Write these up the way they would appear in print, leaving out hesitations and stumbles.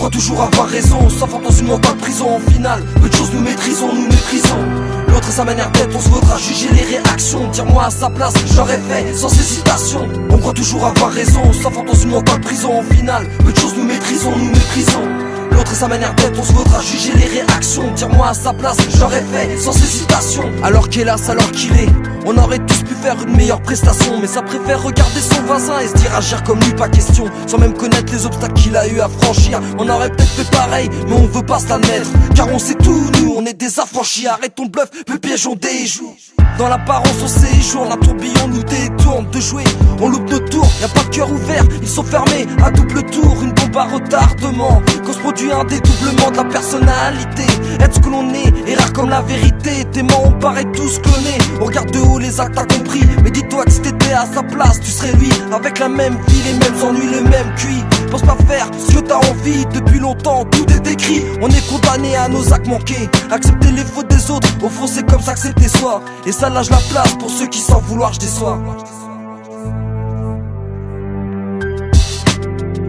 croit toujours avoir raison, s'enferme dans une mentale prison. En finale, peu de choses nous maîtrisons, nous méprisons l'autre et sa manière d'être, on se vaudra juger les réactions. Dire-moi à sa place, j'aurais fait sans hésitation. On croit toujours avoir raison, s'enferme dans une mentale prison. En finale, peu de choses nous maîtrisons, nous méprisons l'autre et sa manière d'être, on se vaudra juger les réactions. Dire-moi à sa place, j'aurais fait sans hésitation. Alors qu'hélas, alors qu'il est, on aurait tous pu faire une meilleure prestation, mais ça préfère regarder son voisin et se dire agir comme lui, pas question. Sans même connaître les obstacles qu'il a eu à franchir. On aurait peut-être fait pareil, mais on veut pas se l'admettre, car on sait tout, nous, on est des affranchis. Arrête ton bluff, peu piègeons des joues. Dans l'apparence on séjourne, un tourbillon nous détourne de jouer. On loupe nos tours, y'a pas de cœur ouvert, ils sont fermés à double tour. Une bombe à retardement, quand se produit un dédoublement de la personnalité. Être ce que l'on est rare comme la vérité. Tes mains on paraît tous clonés, on regarde de haut les actes t'as compris. Mais dis-toi que si t'étais à sa place, tu serais lui. Avec la même vie, les mêmes ennuis, le même cuit. Pense pas faire ce que t'as envie, depuis longtemps tout est écrit. On est condamné à nos actes manqués, accepter les fautes des autres, au fond c'est comme ça accepter soi. Et ça lâche la place pour ceux qui sans vouloir je déçois.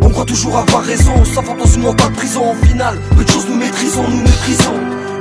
On croit toujours avoir raison, s'enferme dans une mentale prison. En finale, peu de choses nous maîtrisons, nous méprisons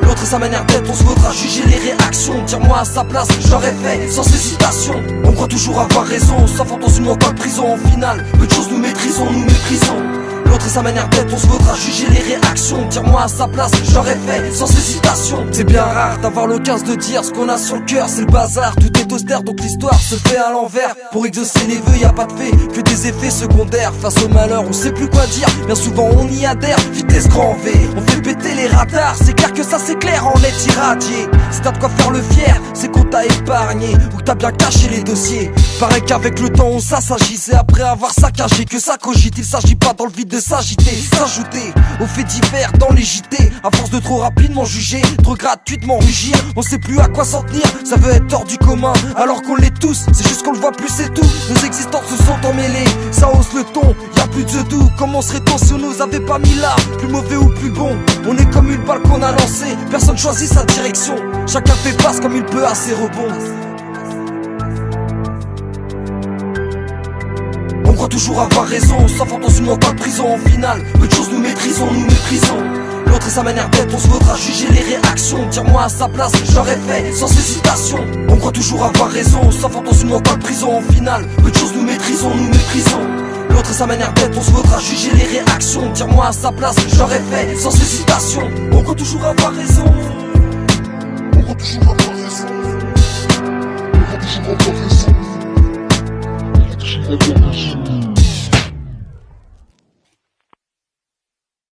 l'autre et sa manière d'être, on se vaudra juger les réactions. Dire-moi à sa place, j'aurais fait sans hésitation. On croit toujours avoir raison, s'enferme dans une mentale prison. En finale, peu de choses nous maîtrisons, nous méprisons l'autre et sa manière d'être, on se vaudra juger les réactions. Dire-moi à sa place, j'aurais fait sans hésitation. C'est bien rare d'avoir l'occasion de dire ce qu'on a sur le cœur, c'est le bazar, tout est austère donc l'histoire se fait à l'envers. Pour exaucer les vœux, y a pas de fait, que des effets secondaires. Face au malheur, on sait plus quoi dire, bien souvent on y adhère. Vitesse grand V, on fait péter les radars, c'est clair que ça c'est clair, on est irradié. Si t'as de quoi faire le fier, c'est qu'on t'a épargné, ou que t'as bien caché les dossiers. Pareil qu'avec le temps on s'assagissait, après avoir saccagé que ça cogite. Il s'agit pas dans le vide de s'agiter, s'ajouter aux faits divers dans les JT. À force de trop rapidement juger, trop gratuitement rugir, on sait plus à quoi s'en tenir, ça veut être hors du commun alors qu'on l'est tous, c'est juste qu'on le voit plus c'est tout. Nos existences se sont emmêlées, ça hausse le ton, y'a plus de doux. Comment serait-on si on nous avait pas mis là, plus mauvais ou plus bon? On est comme une balle qu'on a lancée, personne choisit sa direction, chacun fait passe comme il peut à ses rebonds. On croit toujours avoir raison, s'enferme dans une mentale prison. En finale, peu de choses nous maîtrisons, nous méprisons l'autre et sa manière d'être, on se vaudra juger les réactions. Dire-moi à sa place, j'aurais fait sans hésitation. On croit toujours avoir raison, s'enferme dans une mentale prison. En finale, peu de choses nous maîtrisons, nous méprisons l'autre et sa manière d'être, on se vaudra juger les réactions. Dire-moi à sa place, j'aurais fait sans hésitation. On croit toujours avoir raison. On croit toujours avoir raison. On croit toujours avoir raison. On croit toujours avoir raison.